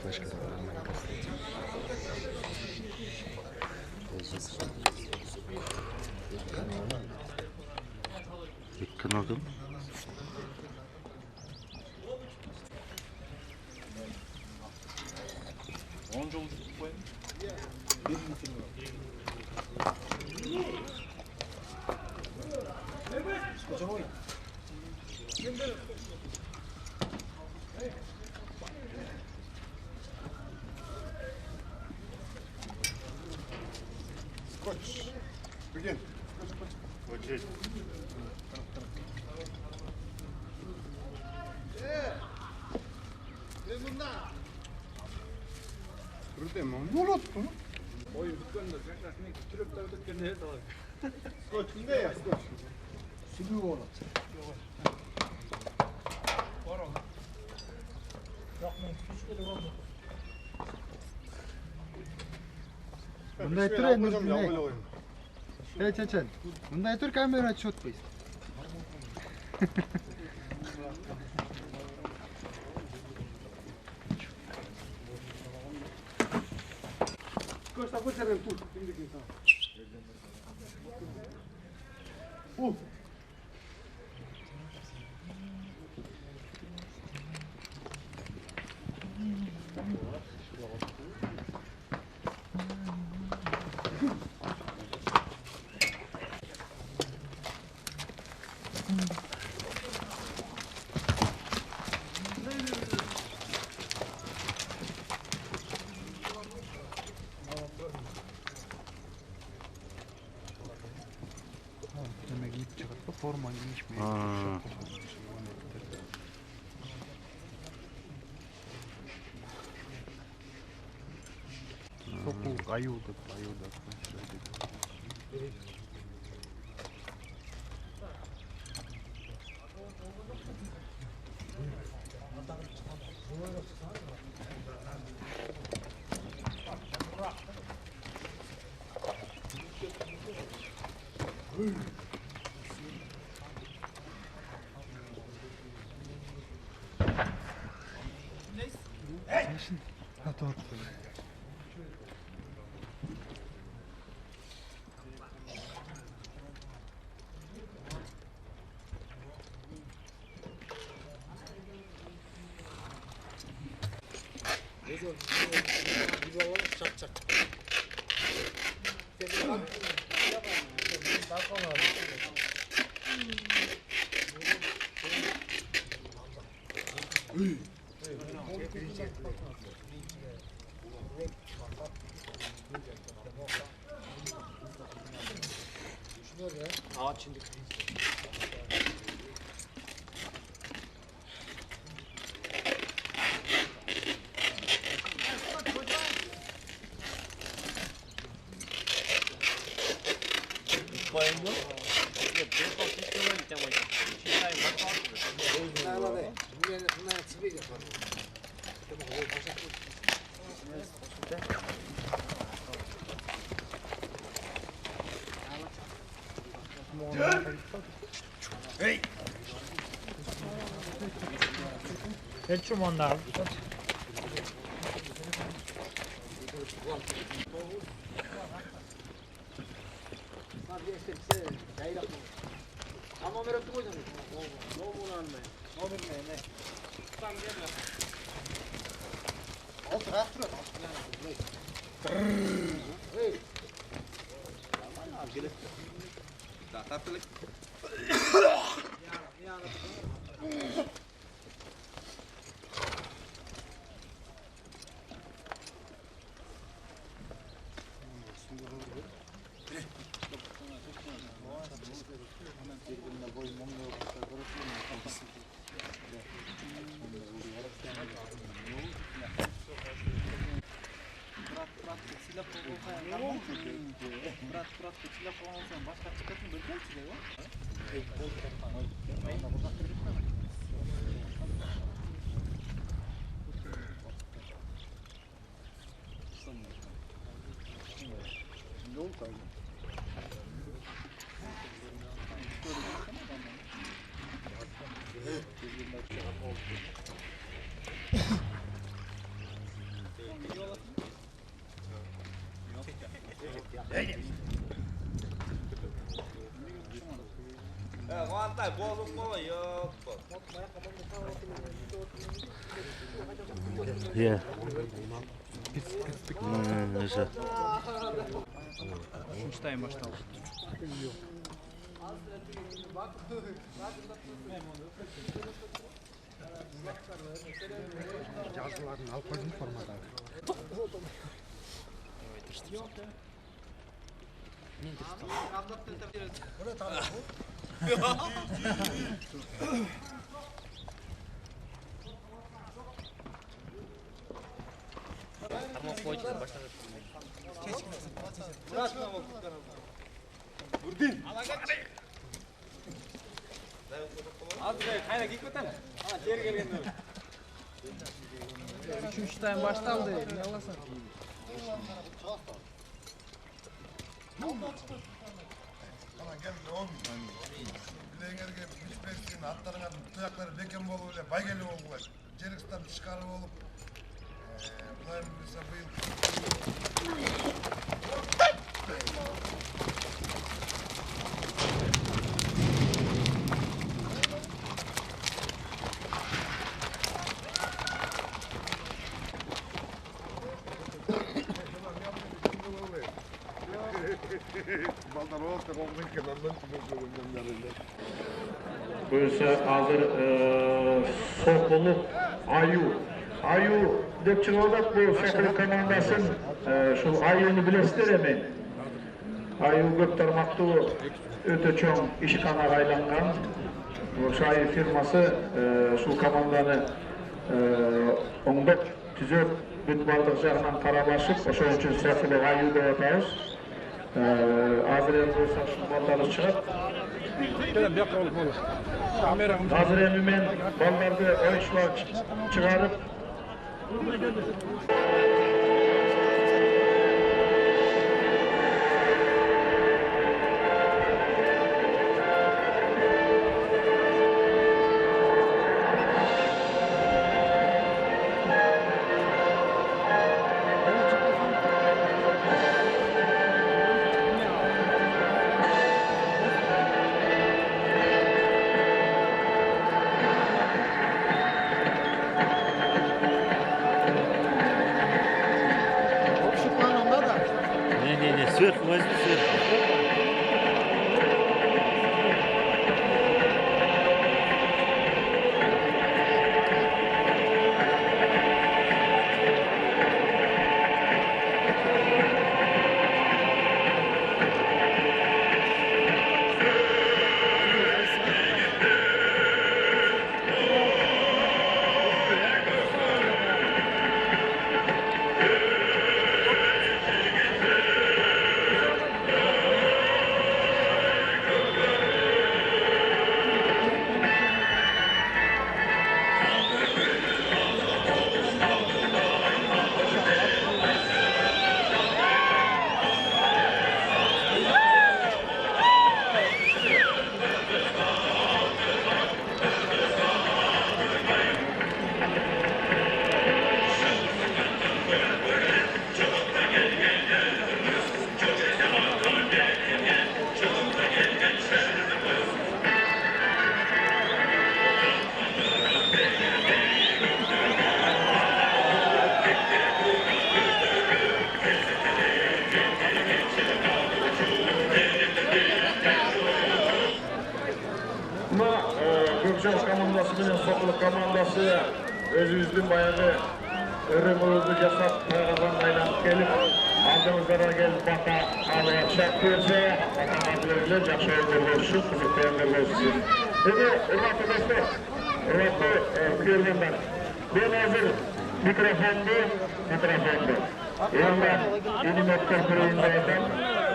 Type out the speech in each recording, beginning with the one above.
Флешка нормально. Екі ногым. Он жыл қойын. Скотч. Begin. Окей. Круто, молод. Ой, бүткенде жаңасын түріп өткенде еді. Скотч, кімде я, скотч? Сүлі болады. Мындай тұр әй чачан, мындай тұр камера чөт қойсын. Скотч, такой терен тут. О! Demek ip çıkartma forma giymiş mi? Soğuk ayıldı. Ha doğru. 대충 온다. Atay bolun bola yok. Iya. O'sha. Uchinchi taym boshlandi. Жазыларын алып қойдым формадағы. Uchinchi taym boshlandi. Ne qilasan? Bileğinlerge müspetsin, atlarına tuyakları beken bolu öyle baygeli oldu. Jerikistan çıkarı olup bunların mesela bu yıl baldan olsa olmayın kenarından çıkıyor. Buyursa hazır Sokuluk Ayu dep çıkıldak bu Şakırık komandaсын şu Ayu'nu bilesizler mi? Ayu köp tarmaktуу öte çoğun işi kanal aylangan. Bu Ayu firması şu komandаны oңдоп түзөп бүт бардык жагынан карабашып, ошон үчүн Şakırık Ayu деп атабыз. Hazır endi bolsa şu balları çıkıp hazır endi men ballardı oyuncular çıkarıp Ne, sürf, özü sürf. Gökçen komandası bilen Sokuluk komandası özümüzdün bayağı ırımımızı jasap taygadan aylanıp gelip aldığımızlara gelip bata alıya şak verse bakanlar bile jakşı oyunlar oluşup kızıklayanlar oluşup. Şimdi ırmaklı dostlar, ırmaklı kıyırmanlar. Ben hazır mikrofondu. Yandan inim öptür kırığındaydım.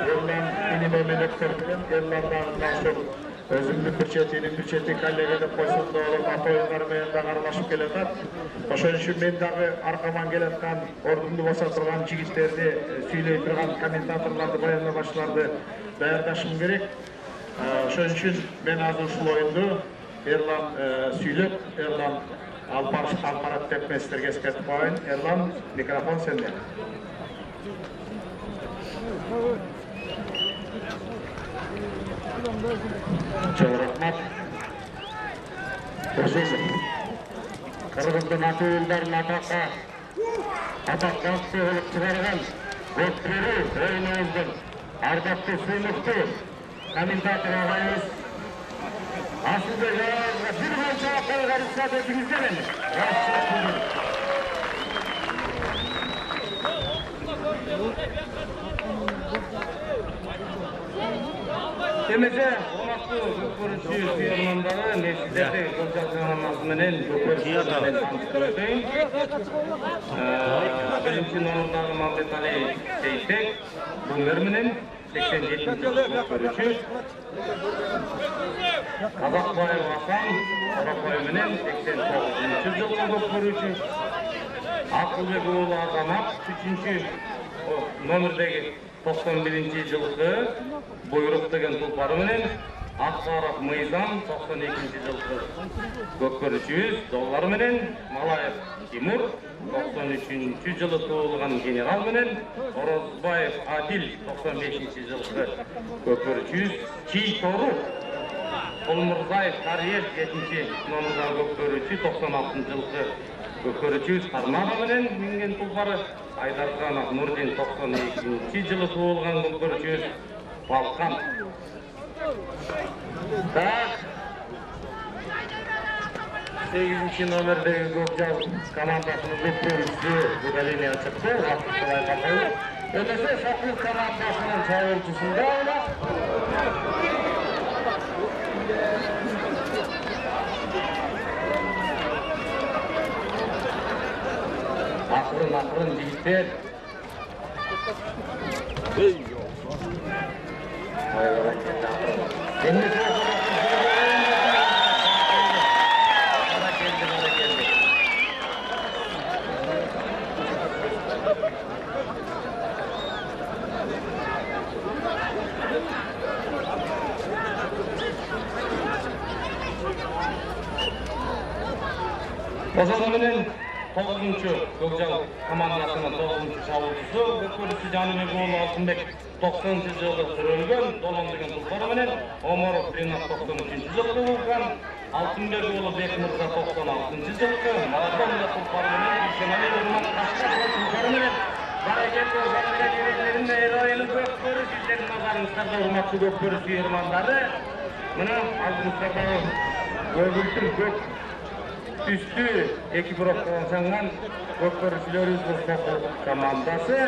Yandan inim emin öptür kırığın. Yandan sonra özümlük bir çetinin bir çeti kallega dep koysun da olur ata oyunları менен да аралашып келатат. Ошон үчүн мен дагы аркаман келаткан ордунду баса турган жигиттерди сүйлөй турган комментаторлорду баяндамачыларды даярдашым керек. Ошон үчүн мен азыр ушул оюнду Эрлан сүйлөп, Эрлан алпарат деп мен силерге эскертип коеюн. Эрлан, микрофон сенде. Çok rahmat. Kırgızdın atı uldарын атаққа қылып шығарған көпкері ойынымыздың ардақты сыйлықты комментатор ағайымыз Асылбек ағайымызға бір қанша ақылға рұқсат етіңіздер енді. Демесе, қонақты көккөріші сүйермандары несіздерді көкжалғанасыменен көккөрішімен таныстырып өтейін. Бірінші номердағы Мамбетали Сейтек, Бұңгерменен 87-ші көккөріші. Қазақбаев Асан, Қарапайменен 89-ші жылғы көккөріші. Ақылбек ұлы Азамат 3-ші номердегі 91-ші жылғы бұйрық деген тұлпарыменен Ақсаров Мыйзам 92-ші жылғы көккөріші $100 Малаев Тимур 93-ші жылы туылған генералменен Орозбаев Адил 95-ші жылғы көккөріші Чий Тору Құлмұрзаев Карьер 7-ші номердағы көккөріші 96-ші жылғы көккөріші Қармағаменен мінген тұлпары Айдарханов Нұрдин 92-ші жылы туылған көккөріші Балқан. Так, 8-ші номердегі көкжал командасының көккөріші бұдаліне шықты. Уақыттылай қақылы. Өтесе Шақлық командасының шайылшысында ола. Ақырын жігіттер. Осыменен 9-ші көкжал командасының 9-ші шабуылшысы көккөріші Жаныбек ұлы Алтынбек 90-ші жылғы сүрілген Долан деген тұлпарыменен Омаров Ринат 93-ші жылғы туылған Алтынбек ұлы Бекмырза 96-ші жылғы Маратонда тұлпарыменен Дүйсенәлі Орман Қашқа тұлпарыменен Барекетті Жанбек еректерін әйрайылы көккөріш іздерін назарыңыздарда ұрмақшы көккөріш үйірмандары мына алдыңыздардағы өгілтін көк Üstü ekipировкадан жаңған көккөрішілеріміз Соқылық командасы,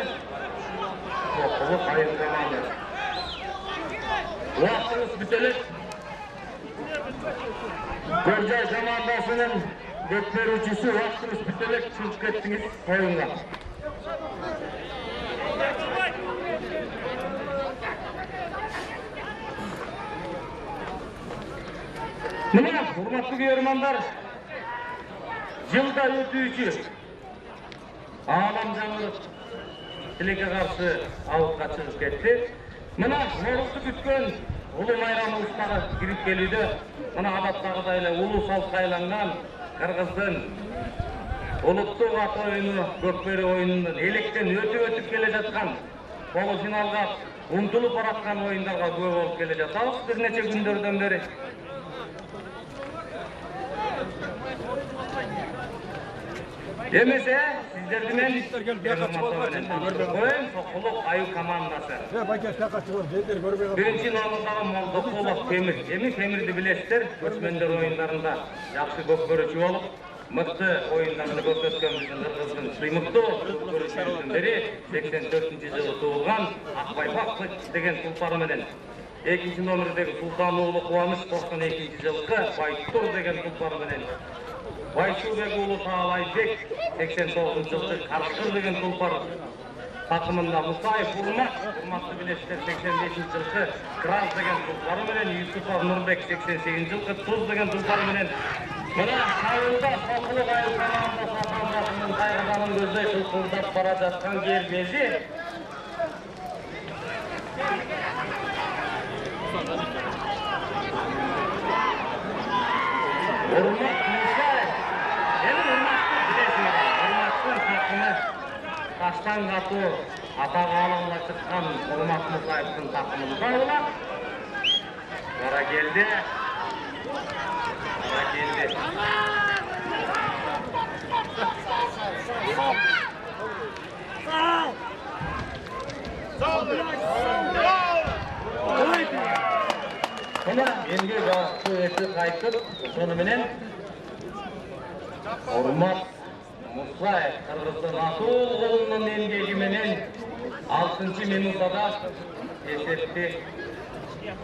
Соқылық айын командасы. Уақытыңыз бітелік. Көржай командасының көккөрішісі уақытыңыз бітелік. Шығып кеттіңіз ойынға. Міне, құрметті көрермандар, жылда өтүүчү Алам Жаңылык тилекке каршы ауытқа чыгып кетти. Мына Норузду күткөн улуу майрам уустары кирип келүүдө. Мына адаттагыдай эле улуу салтка айланган Кыргыздын улуттук ат оюну көкбөрү оюнунун электен өтүп келе жаткан полуфиналга умтулуп бараткан оюндарга күбө болуп келе жатабыз бир нече күндөрдөн бери. Демесе, сіздерді мен Соқылық айы командасы. Бірінші номердағы Молдоқолов Темір. Темірді білесіздер, көшмендер ойындарында жақсы көккөріші болып, мықты ойындарды көрсеткен біздің Қырғыздың сыймықты көккөрішілердің бірі 84-ші жылы туылған Ақбайпақ деген тұлпарыменен. Екінші номердегі Сұлтанұлы Қуаныш 92-ші жылғы Байтұр деген тұлпарыменен. Байшубек ұлы Таалайбек 89-ші жылғы Қарқыр деген тұлпар тақымында Мұсаев Урмат, Урматты білесіздер 85-ші жылғы Краз деген тұлпарыменен, Юсупов Нұрбек 88-ші жылғы Тұз деген тұлпарыменен. Мына қайылда Соқылық айы командасы атанғасының қайғыданын көздей қылқылдап бара жатқан кербези. Урмат Таштан қату атаға алаңға шыққан Урмат Мұсаевтың тақымында олақ. Бара келді. келді. Мына елге жақсы өтті қайтып, сонымен Урмат Мусаев Қырғыздың Атул қолының еңбегіменен 6 минутада есепті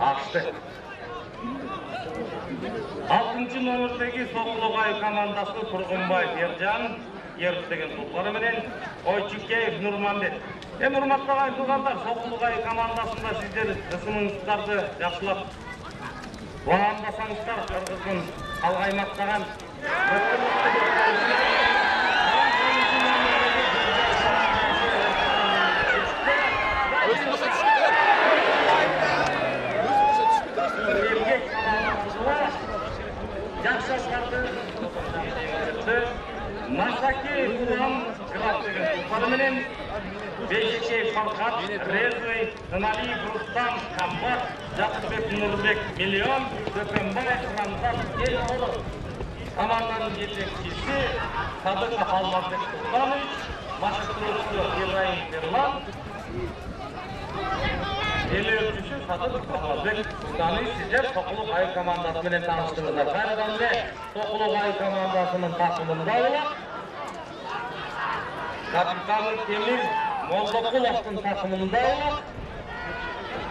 ашты. 6 номердегі Соқлығай командасы Тұрғынбай Ержан ертістеген тұлғары менен Ойчикеев Нұрманбет. Урматтағы айтылғандар, Соқлығай командасында сіздер қысымыңыздарды жақсылап уағандасаңыздар, Қырғыздың алғаймақтаған Масаки Кулан Графтеген тұлғарыменен Бейшекей Фархат, Резвей, Таналиев Рустам, Камбар, Жақсыбек Нұрбек Миллион, Көкембай, Рамзат Елқолы. Команданың жетекшісі Садықов Алмазбек Сұлтанович, машықтырушысы Ибраим Ферлан, елеушісі Садықов Алмазбек Сұлтанович. Сіздер Соқлық Ай командасымен таныстыңыздар. Қайрадан де Соқлық Ай командасының тақымында олақ. Капитаны Темир Молдоқұловтың тақымында олақ.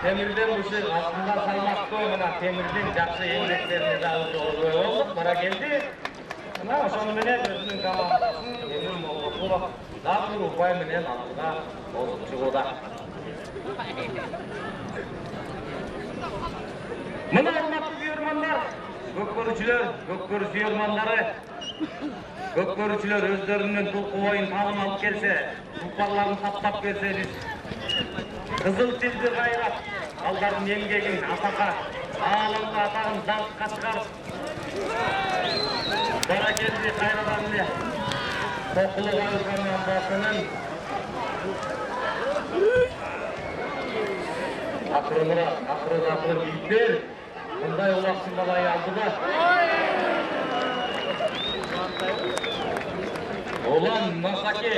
Темирден бұшы астында салмақты мына Темирден жақсы еңбектеріне жағы жолы олық. Бара келді. Сонымен өзінің командасын Темир Молдоқұлов дағыр ұпай менен алдыға озып шығуда. Мына ұрматты үйірмандар, көккөрі сүйірмандары, көккөрішілер өздерінің тұлқы ойын тағын алып келсе, тұлпарларын таптап берсе, қызыл тілді қайрап, алдардың еңбегін атақа, алымға атағын даңққа шығарып, бара келді қайраданды Соқлығай командасының ақырын биіктер, бұндай олақсын балай алды ба. Олан Масаке.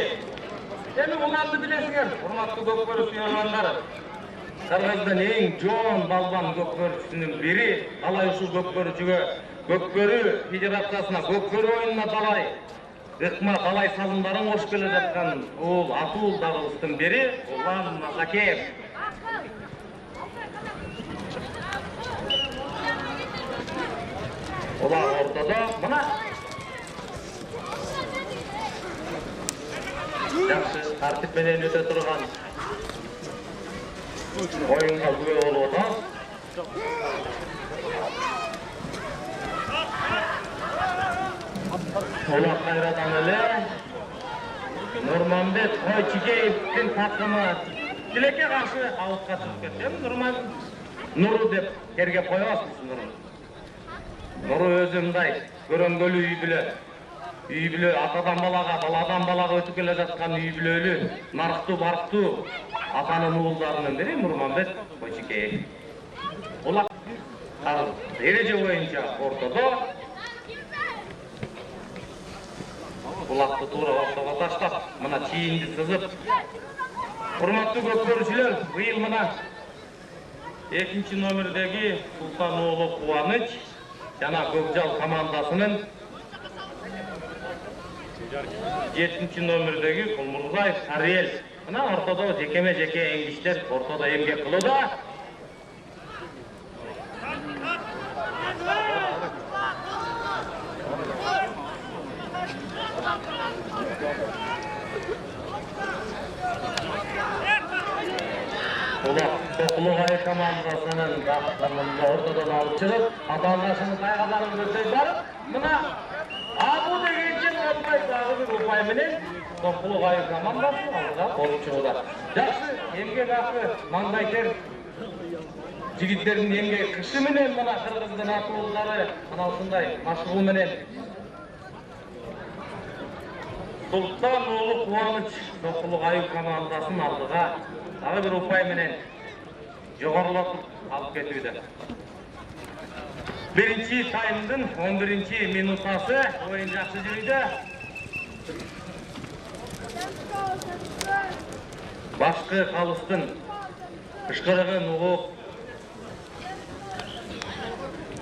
Сені оланды білесіңер, ұрматты көккөрісі ерландары. Қырғыздың ең жоғын балбан көккөрісінің бірі, қалай ұшу көккөрісіге, көккөрі федерациясына, көккөрі ойынына талай, ықма талай салындарын қош келе жатқан ол Атул дағылыстың бірі, Олан Масакеев. Олар ортада, мұна жақсы тәртіппенен өте тұрған ойынға өе олуыда. Олар қайрадан өлі Нұрманбет Ойчикеевтің тақымы Тілекке қарсы ауытқа түсіп кетті. Нұры деп керге қойасыз Нұры. Нұры өзімдай көрінгөлі үй білі атадан балаға, баладан балаға өтіп келе жатқан үй білі нарықты барықты атаның ұлдарының бірі Нұрманбет Ойчикеев. Олар ереже бойынша ортада бұлақты тура ортаға таштап, мұна чейінді сызып. Құрматты көккөрішілер, бұйыл мұна 2 номердегі Сұлтанұлы Қуаныч жана Көкжал командасының 7 номердегі Құлмұрзаев Сарел. Мұна ортада жеке еңгіштер ортада емге қылуда. Олар Соқлығай командасының бақытlarında ортадан алып шығып, аталғашының тайғаларын көздей барып, мұна Абу дегенчен отпай дағы бір ұпай менен Соқлығай командасы алға болып шығуда. Жақсы, емгек ақы маңдайтер жігіттердің емгек кіші менен мұна Қырғыздың атуылдары анаусындай машығу менен Сұлтанұлы Қуаныч Соқлығай командасын алдыға ағы бір ұпай менен жоғарылатып алып кетуді. Birinci tayımdın 11. minutası oyun жақсы жүрüydü. Башкы калыстын кышкырыгын угуп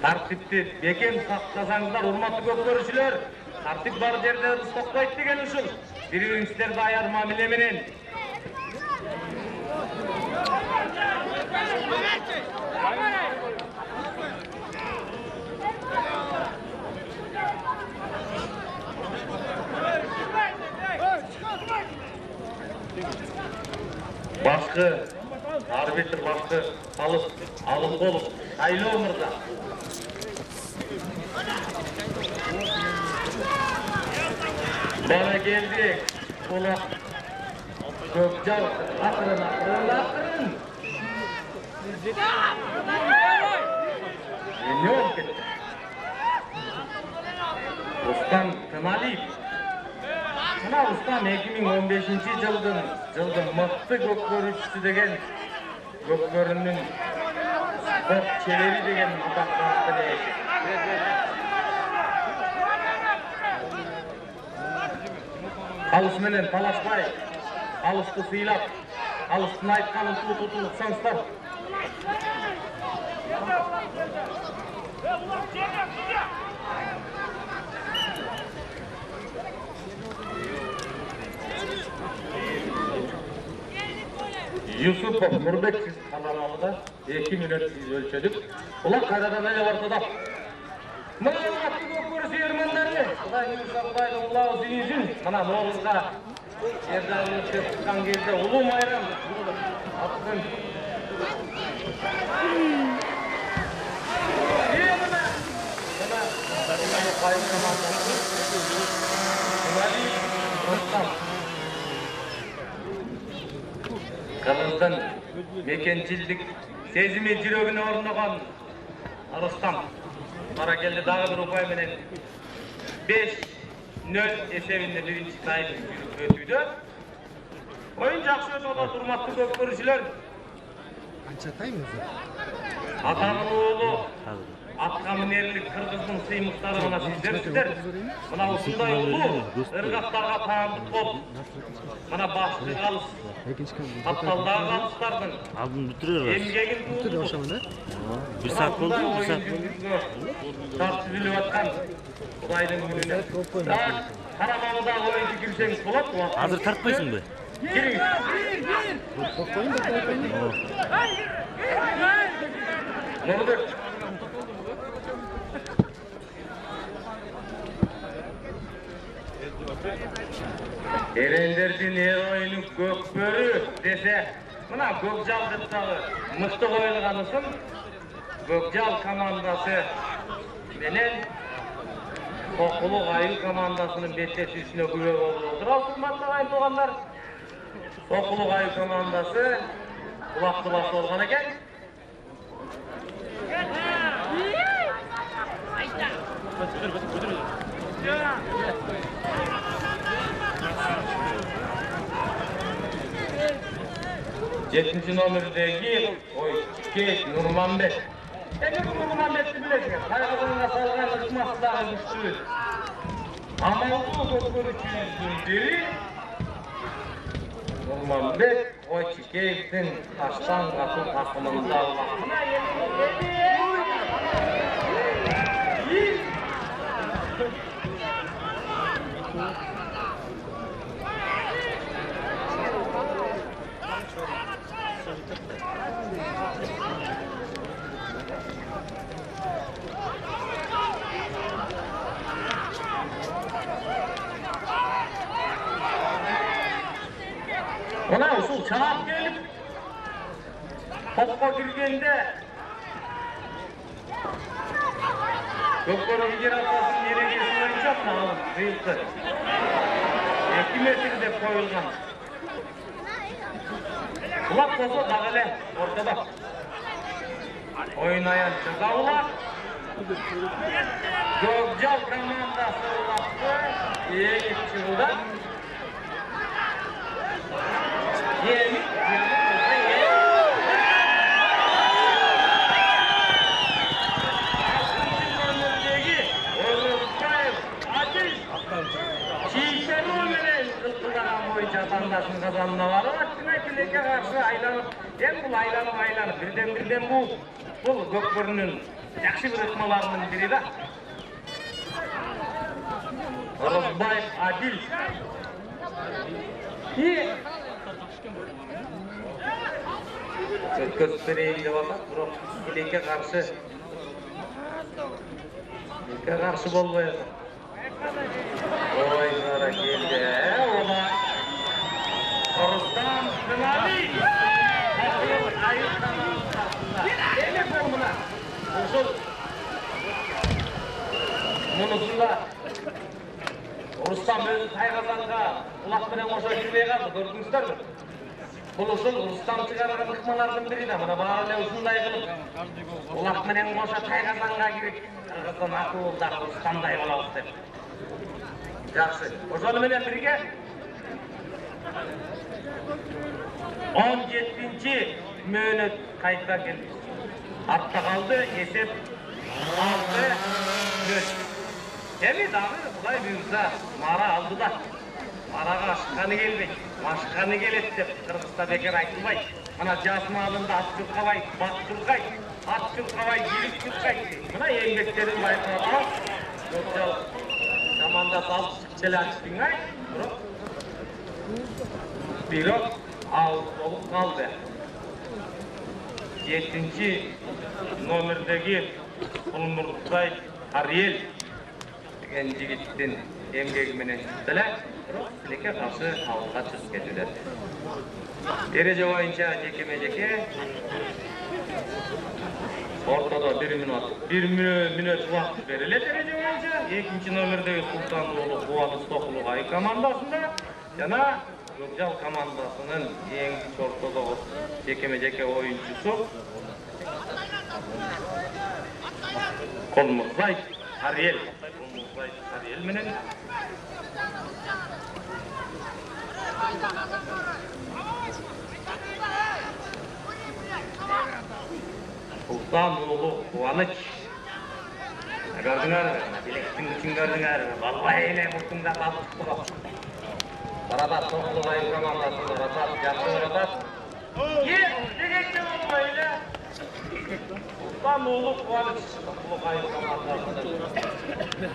тартипти бекем сактасаңыздар, урматтуу көп көрүүчүлөр. Тартип бар жерде ырыс токпойт деген ушул. Бири-бириңиздерди аяр мамиле менен. Башкы арбитр, башкы калыс алым болуп, Шайлоо мырза. Bana geldi. Kola. Gökçal. Akırın. Ne oldu? Rustam Tınaliyev. Mına Rustam 2015 жылдын мыкты көкбөрүчүсү деген көкбөрүнүн спорт чебери деген атактын ээси. Алыс менен талашпай, алысты сыйлап, алыстын айтканын тутуп утсаңыздар. Yusupov Nurbek siz kanalında 2 minut siz ölçedip. Ulan kayradan ele ortada. Mına atı kökbörüsü yermenlerdi. Құдай немесе Құдайдың құлағы сүйінсін. Мына Ноғызға жердағын өтіп шыққан кезде ұлы майрам аттың. Қырғыздың мекеншілдік сезімі жүрегіне орнаған Рустам бара келді дағы бір ұпай менен 5-0 есебінде бірінші тайм өтуді. Ойын жақсы өтуді, урматтуу көп көрүүчүлөр. Қанша тайм өзі? Атанын оğlu атқа мінерлік қырғыздың сыймықтары мына сіздерсіздер. Мына осындай ұлы ырғақтарға таандык болып, мына башқы қалыс, апталдағы қалыстардың емгегін туылды. Bir saat oldu mu? Bir saat oldu. Tartışılып atқан Құдайдың күніне. Қарамағыда ойынды кірсеңіз болады ма? Hazır tartmayısın be. Келіңіз. Нұрбек. Ерендердің ойыны көкбөрі десе, мына Көкжалдықтағы мықты қойылғанысын Көкжал командасы менен Тоқылық айыл командасының беттесісіне күбе болып отыр. Құрметті ағайын туғандар, Тоқылық айыл командасы құлақты басы болған екен. Жетінші номердегі ойыншы Нұрманбет. Нұрманбетті білесіңіз, қайғылығына салған ықмасыдағы күшті. Амалды көкбөрүчүнүздүн бири Нурманбек Ойчикеевдин Таштан Катуу такымында албакына Ona usul çağap gelip toppa girgende Gökbörü yer atlasının yere geçmeyi çok mağalım, kıyıldı. 2 metrede koyulgan. Kulak tozu dağıle, ortada. Oynayan çıkavlar. Gökcal komandası ulattı. İyi gitti burada. Yemik, командасының қазанына барып аттына келеке қарсы айланып бұл айланып бірден бұл көкбөрінің жақсы бір ықмаларының бірі да Розбаев Адил өткізіп берейін деп алды бірақ келеке қарсы болмай еді ой жара келді ола Рустам Шынали демек ол мына ұшыл мұнысында Рустам өзі тайғазанға ұлақпенен қоша жүрмей қалды көрдіңіздер ме? Бұл ұшыл Рустам шығарған ықмалардың бірі да мына бағалау ұшындай қылып ұлақпенен қоша тайғазанға керек қырғыздан ақылдар Рустамдай болады деп жақсы ошоныменен бірге 17-ші мөөнөт қайта келді артта қалды есеп 6-4 Эми дагы Кудай буюрса мара алды да. Марага ашканы келбейт, машканы келет деп Кыргызда бекер айтылбайт. Мына жасын алдында ат чуркабай, бак чуркай, ат чуркабай, жигит чуркай. Мына эмгектерин байкалып, Көкжал командасы алып чыгып ай. Бирок ал болуп калды. 7-чи номердеги Улмуртай Ариел жигиттин эмгеги менен чыкты эле, бирок тилекке каршы алга чыгып кетилет. Эреже боюнча жекеме-жеке ортодо 1 мүнөт убакыт берилет эреже боюнча. 2-чи номердеги Султан уулу Кубанычбек Токулугай командасында жана Көкжал командасынын эң ортодогу жекеме-жеке оюнчусу Колмурзай Ариел менен Султан уулу Кубаныч көрдүңөр, билектин күчүн көрдүңөр, балбай эле муртуңда калыптыр го. Баратат Токулугай командасында баратат, жакшы баратат. Дегенде болбой эле Султан уулу Кубаныч Токулугай командасында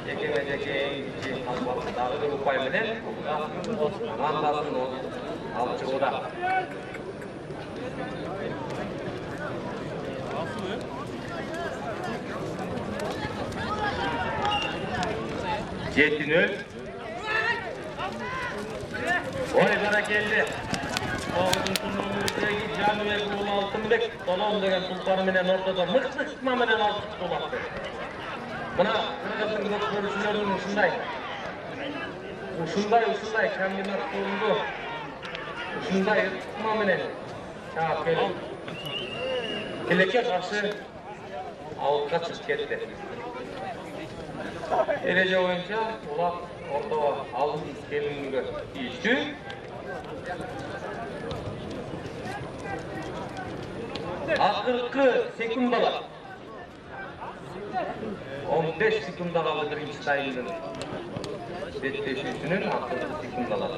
жекеме-жеке эң албаттагы бир упай менен командасын алып чыгууда. Жетинөл ой баракелди. 9-номердеги Жаныбек уулу Алтынбек Толон деген тулпары менен ортодо мыкты менен алып чыкты. Мына Кыргыздын көкбөрүчүлөрүнүн ушундай комбинат турунду ушундай ыкма менен чаап келип тилекке каршы аутка чыгып кетти. Эреже боюнча улак ортого алым келүүгө тийиштүү. Акыркы секундалар 15 секунда kaldı birinci tayının betleşişinin akırkı sekundalar.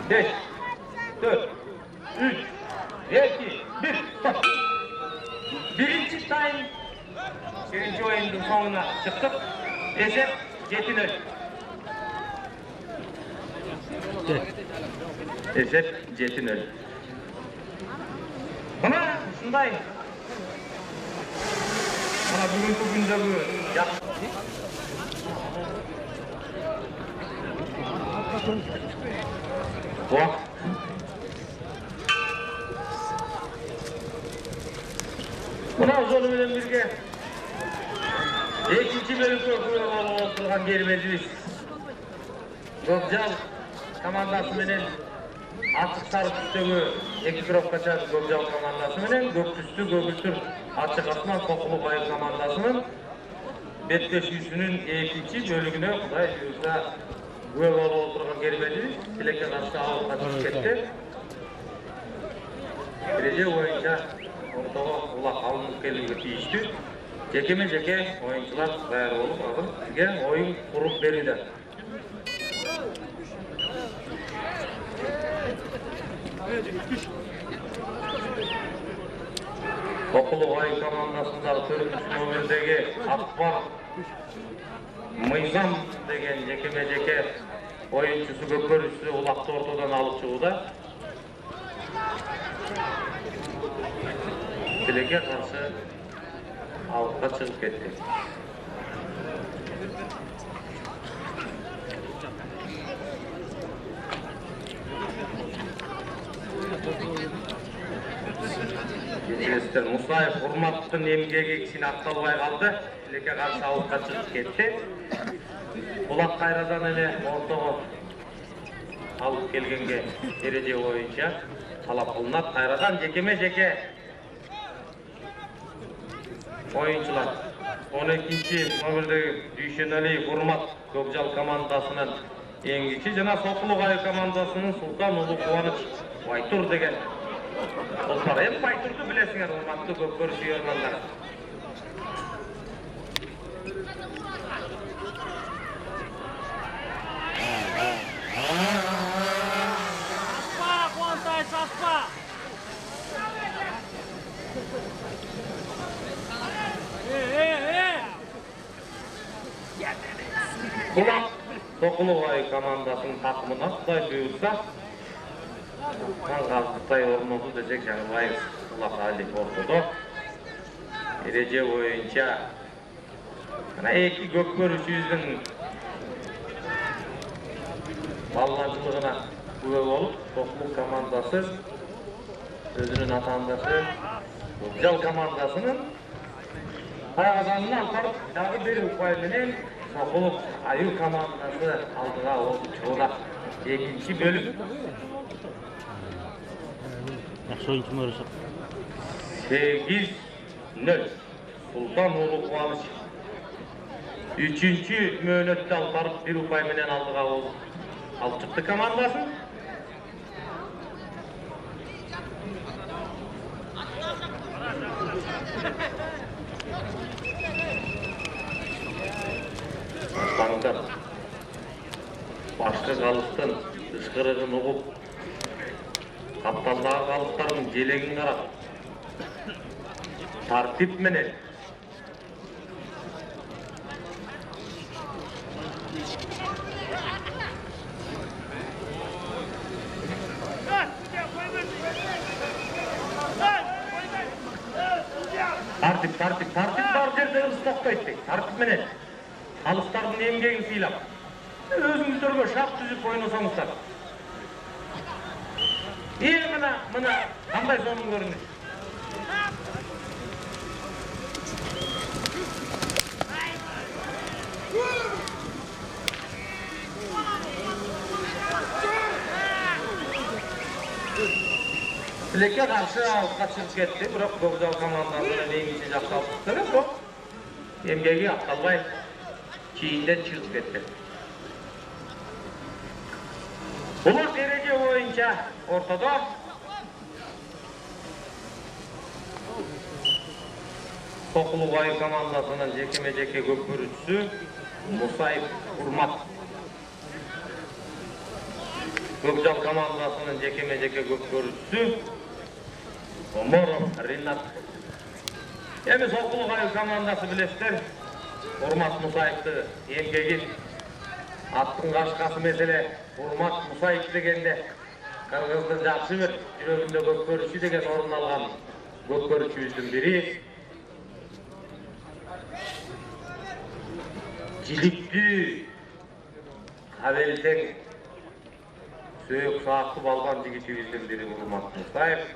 5, 4, 3, 2, 1, stop. Birinci tayın, birinci oyunun sonuna çıktık. Esep Cetinöl. Esep Cetinöl. Bana şunday. Bana bugünkü gündeki Bak. Buna zor bilen birge. İkinci bölümde oturgan gelmediyiz. Gökjal komandası menen açık sarı tüstөгү экипировкача Көкжал командасы менен көк түстүү көгүлтүр ачык асман Токулугай командасынын беттешүүсүнүн экинчи бөлүгүнө Кудай буюрса күбө болуп отурган келбедибиз. Тилекке каршы алып качып кетти. Эреже боюнча ортого улак алынып келүүгө тийиштүү. Жекеме-жеке oyuncular dayar olup hazır sizge oyun kurup berili. Tokulugay komandasındağı 4-cü nomerdegi Akbar Mıyzam degen jekeme-jeke oyuncusu Gökörüsü ulakты ortadan alıp çıkıda. Tileke karşı alıpka çıkıp ketti. Geçilesizler, Musayev Hurmattın emgege kişini aqtalbay kaldı. Tileke karşı alıpka çıkıp ketti. Ulak kayradan ele ortağı alıp kelgenge dereje boyunca talap kılınat. Kayradan jekeme-jeke oyuncular 12-ci nomerdegi Dүйшенәлиев Hurmat Көкжал командасынан еңгичи жана Сокулугай командасынын Султан Улу Кубаныч Байтур деген достар. Эми Байтурду билесиңер, урматтуу көпкөр сүйөрмандар. Kulak Sokuluğay komandasının takımına Kutay buyursa Kangal Kutay ornodu desek жаңылбайбыз. Kulak Ali ortada ereje boyunca ana eki Gökbörүчүбүздүн балланчылыгына күбө болуп Тоkuluk командасы өзүнүн атаандасы Көкжал командасынын аяғанынан алып дагы бир упай менен Tokuluk Аю командасы алдыга чыгууда. Экинчи бөлүм. Yaxşı oyuncu mu olacak? 8-0 Sultan Улу Кубаныч. Üçüncü möөнөттө алып барып бир упай менен алдыга алып чыкты командасын. Аспандар башкы калыстын ышкырыгын угуп, капталдагы калыстардын желегин карап, тартип менен Тартип бар жерде ырыс токтойт дейт. Тартип менен алыстардын эмгегин сыйлап, өзүңүздөргө шарт түзүп ойносоңуздар. Мына кандай сонун көрүнүш. Tiлекке каршы алыпка чыгып кетти, бирок Көкжал командасынын эмгичи жакталып чыкты, бирок эмгеги акталбай кейинден чыгып кетти. Улак эреже боюнча ортодо Tokulugay командасынын жекеме-жеке көпкөрүүчүсү Мусаев Hurmat. Көкжал командасынын жекеме-жеке көпкөрүүчүсү Оморов Ринат. Эми Tokulugay командасы билесиздер, Hurmat Мусаевди эмгегин аттын кашкасы меселе Hurmat Мусаев дегенде кыргыздын жакшы бир жүрөгүндө көпкөрүүчү деген орун алган көпкөрүүчүбүздүн бири. Жиликтүү, кабелтең, сөөк саакты балган жигитибиздин бири Hurmat Мусаев.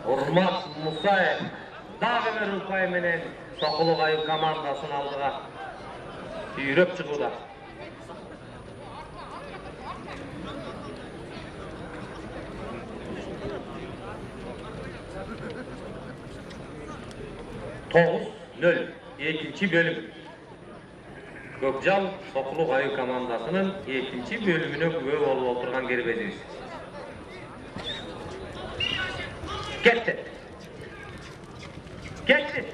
Hurmat Мусаев дагы бир упай менен Tokulugay командасын алдыга сүйрөп чыгууда. 9-0 ikinci bölüm. Gökcal Sokuluk Ayı komandasının ikinci bölümüne güve olup oturgan geri beziriz. Gitti. Gitti.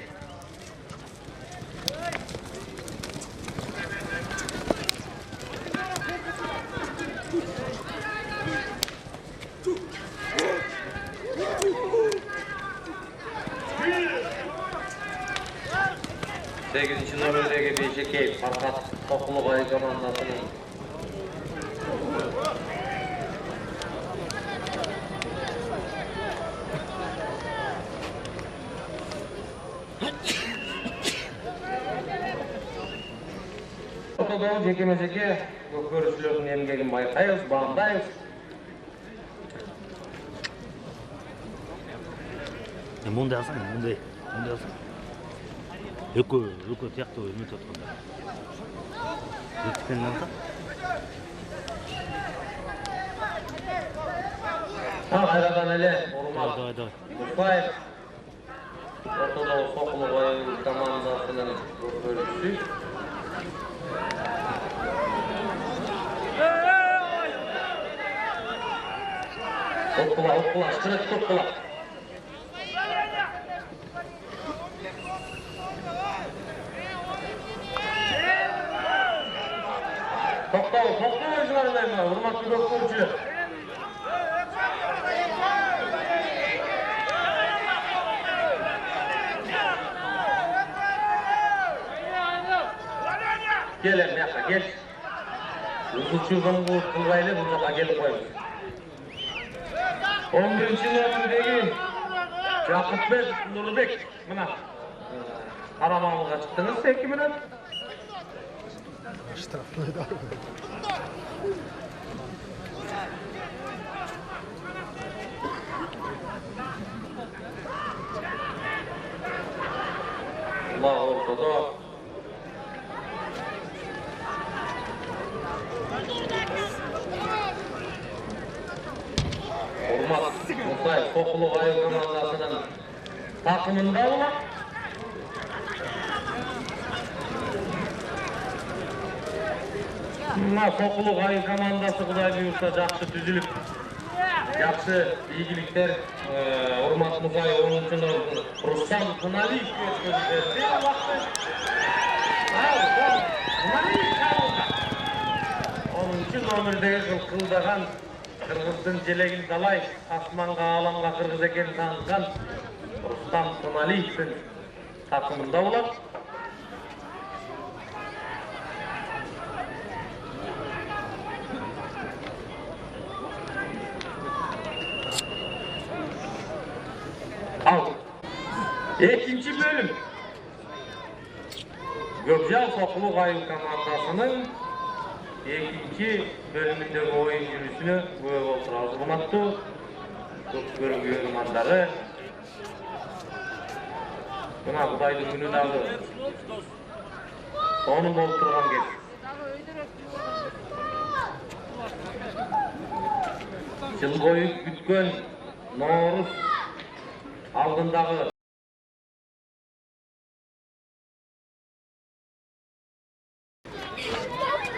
Sekizinci numaralı Beşikey Farkat Sokuluk Ayı komandasının ortada jeke-mejeke görüşlörün emgegin bayqayız, bağındayız. Munday alsang, munday alsang. Ökö tiyakta ümit atkanda. Ötkenden alsang. Ayradan ele, Ormal. Давай. Mustayev. Ortada Sokuluk Ayı komandasının görüşü. Okula, sırık okula. Tokta oyuncularındayım ben, vurmaklı doktorcu. Gel em yakla, gel. Uzun kılbayla bu yoka gelip koymuş. 11. nömerdeki Yakupbek Nurubek. Mına. Karamağımıza çıktınız 2 minut. Allah ortada. Ormat Mustayev Sokuluk Ayı komandasının takımında olan Sokuluk Ayı komandası Kuday buyursa jakşı düzülüp jakşı iyilikler Ormat Mustayev 10. Rustam Tunaliyev gösterdi. Onun nomerdeki kıldagan Kırgızdın jelegin dalay, asmanga alamga kırgız eken tanıtkan Rustam Tunaliyev'in takımında olan. Al. İkinci bölüm. Gökcal Sokuluk Ayı komandasının ikinci bölümündeki oyun yürüyüşünü böyle oturağız bulmaktı. Çok görüngü yormanları. Buna Kuday'ın gününü aldı. Onun oturgan gel. Yıl boyu gütkön Noğruz aldığındağı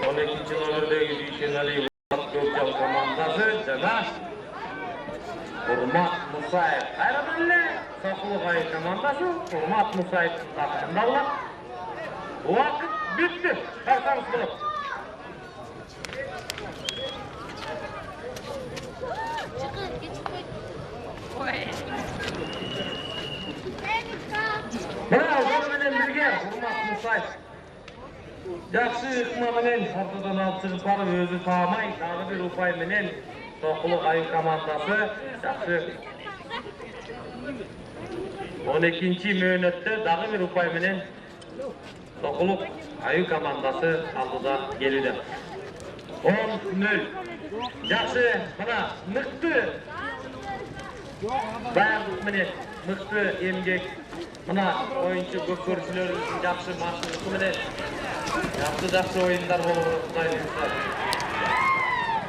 12. nomerdeki Dişenali Gökçal komandası jana Ormat Musayev. Ayradanlı Sokuluk Ayı komandası Ormat Musayev'in takımında olan. Bu vakit bitti. Karsanız bulup. Bravo, benimle birge Ormat Musayev. Jakşı ıkma menen ortadan alıp çıkıp barıp özü taamay dagı bir upay menen Sokuluk Ayı komandası jakşı 12. möөнөттө dagı bir upay menen Sokuluk Ayı komandası aldıda gelidi. 10-0. Jakşı mana mıktı. Bayarlık menen mıktı emgek. Mana oyuncu görüşülөр üçün jakşı maçlığı menen Yaxşı oyunlar olur Kuday buyursa.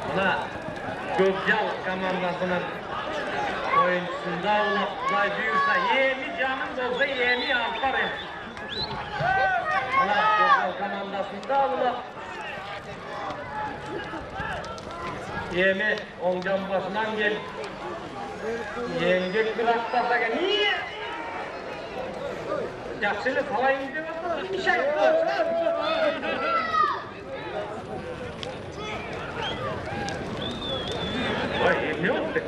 Mana Gökcal komandasının oyuncusunda ulan Kuday buyursa yemi canım olsa yemi alpar hem. Ulan Gökal komandasında ulan yemi oncan başından gel. Yengek bir atlasa gel. Niye? Yaxşılık halayın gidiyor mu? Bir şey yok. Vay ne oldu?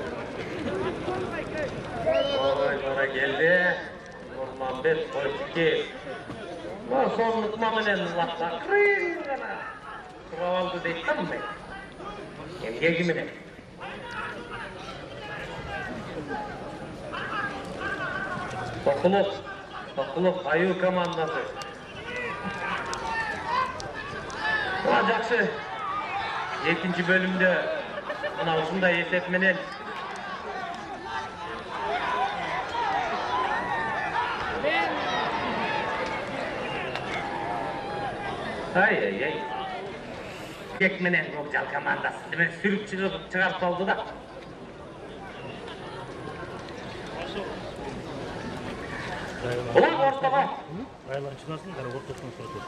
Oy bana geldi. Muhammed Koçki. Var sonluk maminen lakla. Kırıyın bana. Kravaldı değil mi? Yenge gibi de. Tokuluk Ayu komandası. Olacaksı. 2. bölümde Anavusunda esepmenen Ay. Ekmenen Gökçal komandası. Demek sürüp çıkarıp oldu da. Ulan ortada. Aylar çıkarsın, kara ortasına sortu.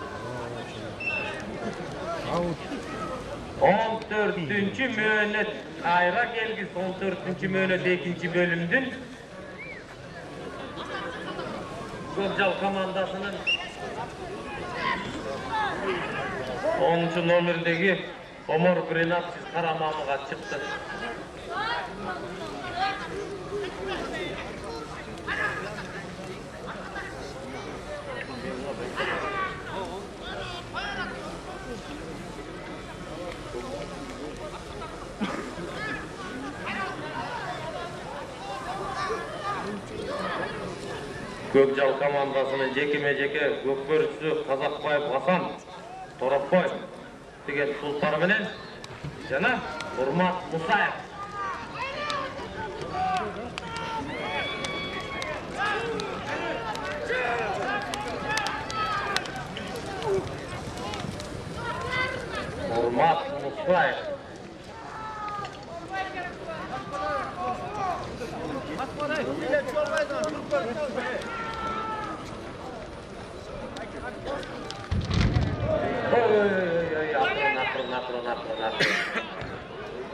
14. mühnet ayra gelgisi 14. mühnet 2. bölümdün Gökçal komandasının 10. nomerdeki Omar Grenapsiz Karamamı'ga çıktı. Gökçal komandasının jekime-jeke gökbörüsü Kazakbayev Hasan Torapboy деген туыстары менен жана Урмат Мусаев. Урмат Мусаев.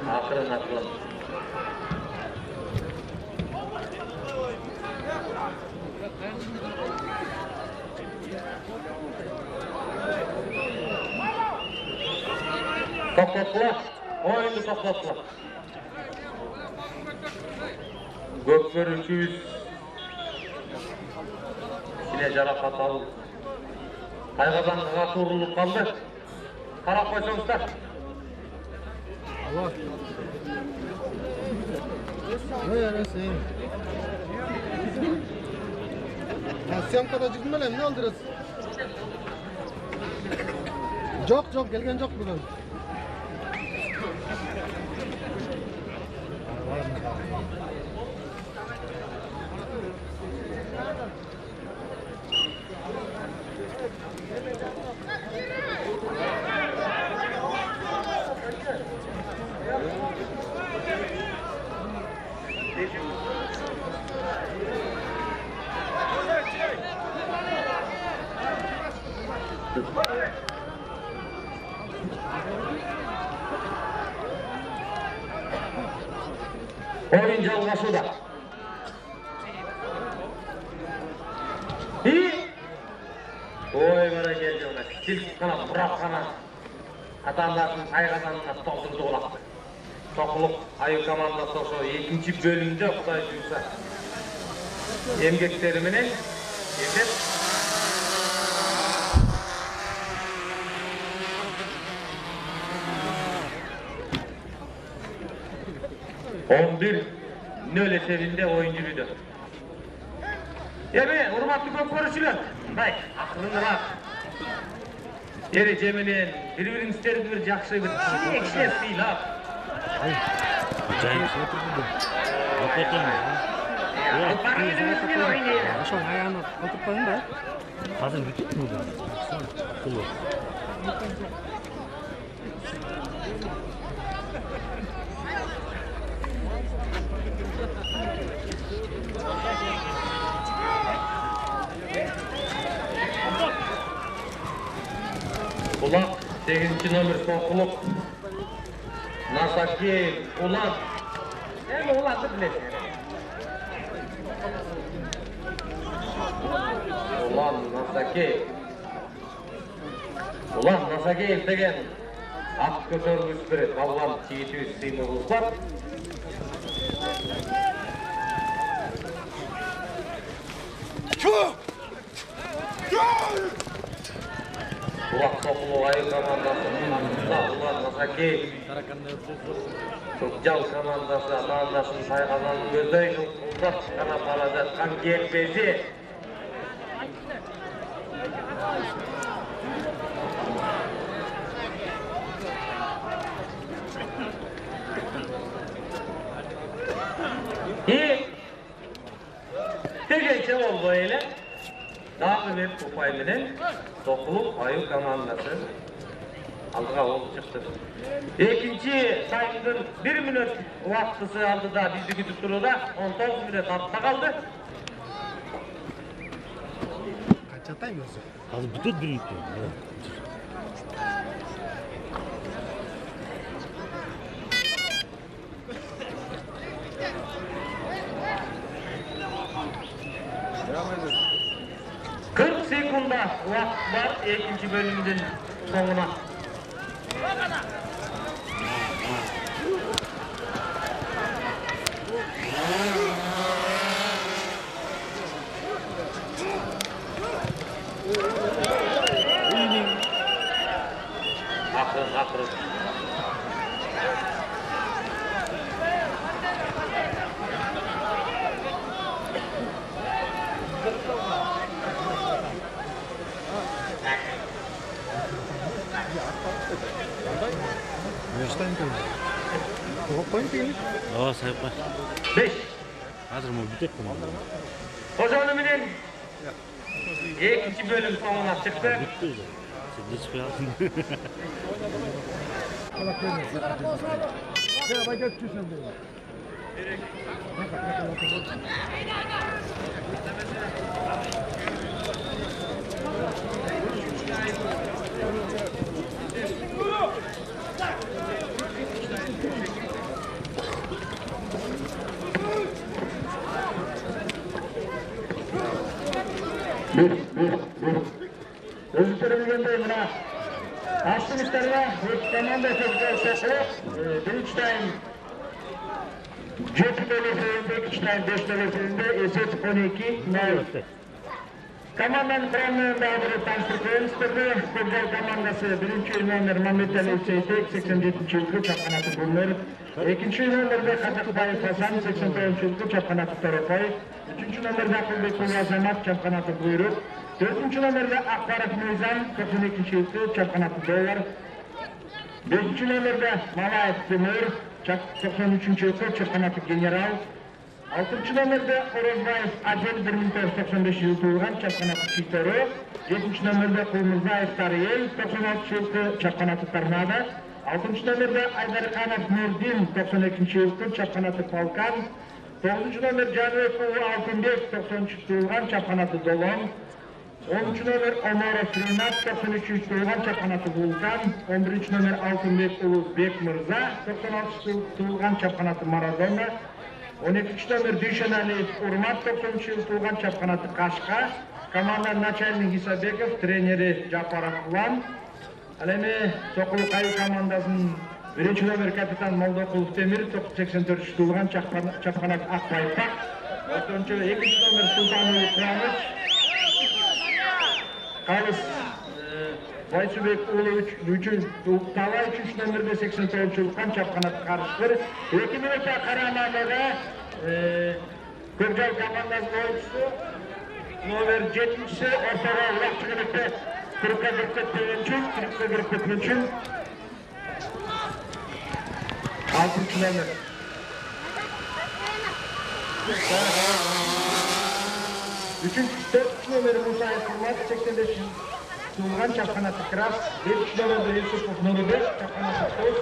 Akırın. Toplattılar. Oyunu toplattılar. Gökbörüsüz yine jarahat aldı. Kaygadanlığa tuğrulup kaldı. Karap koysanızlar. Allah. Ne yarası? Syomkada çıktın mı? Ne aldınız? Çok gelgen çok buradan. Oyun жалғасуда. Ой, бара келді ona. Silk қана, бұрақ қана. Атандардың айғаданына толтырды олақты. Тоқылық Аю командасы ошо 2. бөлімде Құдай бұйырса емгектеріменен есеп 11-0 esebinde oyun yürüdü. Ebe, urmatlı gökbörüsüler. Bay, akırınırak. Dereceminin bir-birin isterdi bir jakşı bir ekşe siylap. Acayip şey oturdu. Hakikaten mi? Aşağı ayağını oturup koyun da. Hazır bitti mi bu? Kulu. Ulak 8. номер Sokuluk. Nasaki Ulan. Hem Ulan'ı bilirsin. Ulan Nasaki. Ulan Nasaki деген ат көтеріліс бір балуан тиетуіз сыймығыз бар. Улақ Соқылу айы командасының артында Улан Насаки Көкжал командасын сайғазанын көздей ұлдақ қана бара жатқан гербези. Tegençe oldu öyle. Dağlı ve Kupaylı'nın Sokuluk Ayı komandası aldığa oldu çıktı. İkinci sayımdın 1 minut vaktısı aldı da bizi güdüp duruda 19 minut altta kaldı. Kaç atayım yoksa? Hazır bütün birlikte. 40 sekunda vakit var ikinci bölümün sonuna. Akırın. Yaştan koyun. Soğuk koyun değil. Aa sahip var. 5. Hazır mı bitek mi? Hoca önümünün ikinci bölüm sonuna çıktı. Bitti öyle. Sen de çıkıyorsun. Allah koymasın. Ya bak götürsün diyor. Özgürlüğünde mına aşçılıklarına komanda Sokuluk birinci tayım 7 bölümünde, ikinci tayım 5 bölümünde eset 12 nol. Komandanın kuramlarında adını tanıştırıyoruz. Kökjal komandası birinci номер Mehmet Ali Hüseytek 87. yılgı çapkanatı bulunur. İkinci nomerde Kadıkbayıf Hasan 89. yılgı çapkanatı Toropay. Üçüncü nomerde Akılbek Ulu Azamat çapkanatı Buyruk. Dördüncü nomerde Akbarif Meyzan 92. yılgı çapkanatı Dolar. Beşinci nomerde Malayev Timur 93. yılgı çapkanatı General. 6. nomerde Orozbayev Adel 1995 yılı tuğulgan çapkanatı Çiftoro. 7. nomerde Kulmurzayev Tariyel 96 yılı çapkanatı Tarnada. 6. nomerde Aydarkanov Nurdin 92 yılı çapkanatı Palkan. 9. nomerde Canıyev Ulu Altınbek 93 tuğulgan çapkanatı Dolon. 10. nomerde Omarov Süleyman 93 yılı tuğulgan çapkanatı Vulkan. 11. nomerde Altınbek Ulu Bekmirza 96 yılı tuğulgan çapkanatı Maradona. 12. номер Дүйшенәлиев Урмат 93 yıl туылған çapkanatı Kaşka. Команда начальник Исабеков, тренері Жапаров Улан. Ал эми Sokuluk Ayı командасының 1. номер капитан Молдоқұлов Темир 84 yıl туылған çapkanatı Akbayпақ. 4. 2. номер Султанұлы Қуаныш. Қалыс Байсубек Ulu 3. Талай 3. номерде 89 yıl çapkanatı Karışkır. 2 minut'a Karamanlı'da Kökjal komandasının oyuncusu номер 7'si ortada Ulak Çıkırık'ta Kırık'a girip etmen 6. номер. Üçüncü 4. nomeri Musa Esirmat 85 yıl tuğulgan çapkanatı Kras. 5. nomerde Yusupov Nurubek çapkanatı Toz.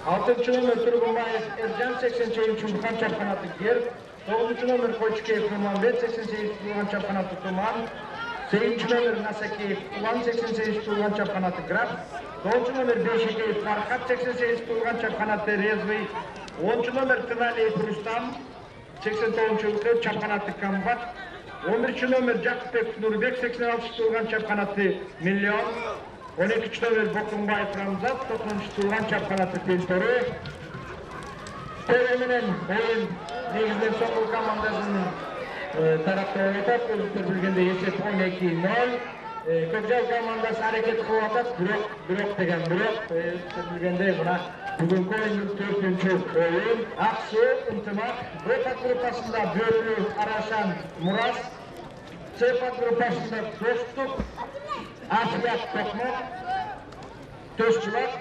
6. номер Turgunbayev Ercan 88 yıl tuğulgan çapkanatı Ger. 9. номер Koçkeyev Nurmanbet 88 yıl tuğulgan çapkanatı Tuman. 8 номер Насакеев Улан 88 туылған чапқанаты Граф, 9 номер Бейшекеев Фархат 88 туылған чапқанаты Резвый, 10 номер Тыналиев Рустам 89 жылғы чапқанаты Камбат, 11 номер Жақыпбек Нұрбек 86 туылған чапқанаты Миллион, 12 номер Бокымбаев Рамзат 90 туылған чапқанаты Тенторы. Төременен ойын негізінен соңғы командасының тарапта ойнатат, өзіңіздер білгенде есеп 12-0. Көкжал командасы әрекет қылып атат, бирок деген бирок, өзіңіздер білгенде мына бүгінгі ойынның 4-ші ойын. Ақсу, Ынтымақ, Б подгруппасында Бөрілі, Арашан, Мурас, С подгруппасында Достық, Асият, Тоқмақ, Төсчілақ,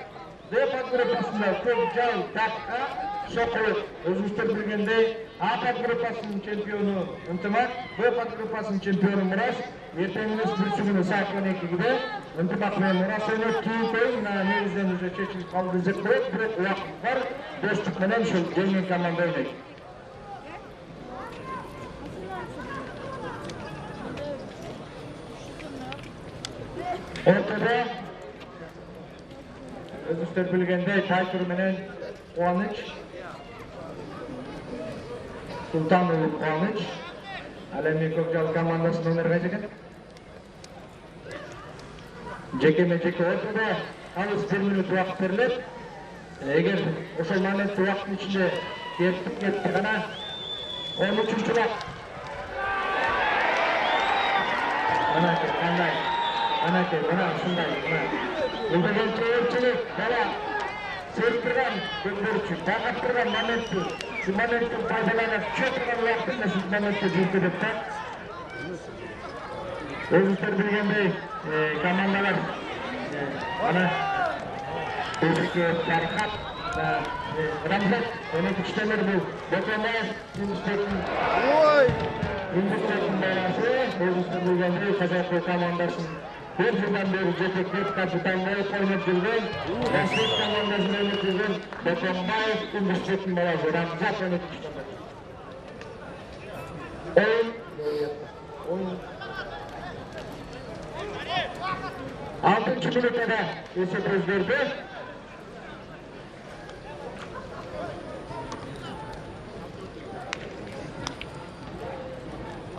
Д подгруппасында Көкжал, Таққа, Соқылық. Өзіңіздер білгенде А подгруппасының чемпионы Ынтымақ, Б подгруппасының чемпионы Мурас. Ертеңіміз бүрсі күні сағат 12-де Ынтымақ мен Мурас ойнап, кейін қойын негізден уже шешіліп қалды деп қойып, бірақ уақыт бар, Достық менен шыл жеңген команда ойнайды. Ортада өзіңіздер білгенде Тайтур менен Қуаныш, Султанұлы Қуаныш, әлемі Көкжал командасының өмір қайсы екен? Жеке-жеке ортада қалыс 1 минут уақыт беріледі. Егер осы момент уақыттың ішінде кетті ғана 13-ші уақыт. Қандай, шындай. Бұл деген көпшілік, бала, серттірген көкбөрші, бағат тұрған моментті, şu momentin пайдаланып, çöpürgen uақытында şu momentті жүргізіп та. Өзіңіздер білгендей, командалар, Көшіке Фархат, Рамзат, оны күштемір бұл, Бокомаев, Үндістектің баласы, өзіңіздер білгендей, Қазақы командасын bir жылдан бері жетектеп капитан болып ойнап жүрген, Рәсет командасын ойнап жүрген Бокомаев, Үндістектің баласы, Рамзат оны күштемір. Oyun 6. minutada esep özgürdü.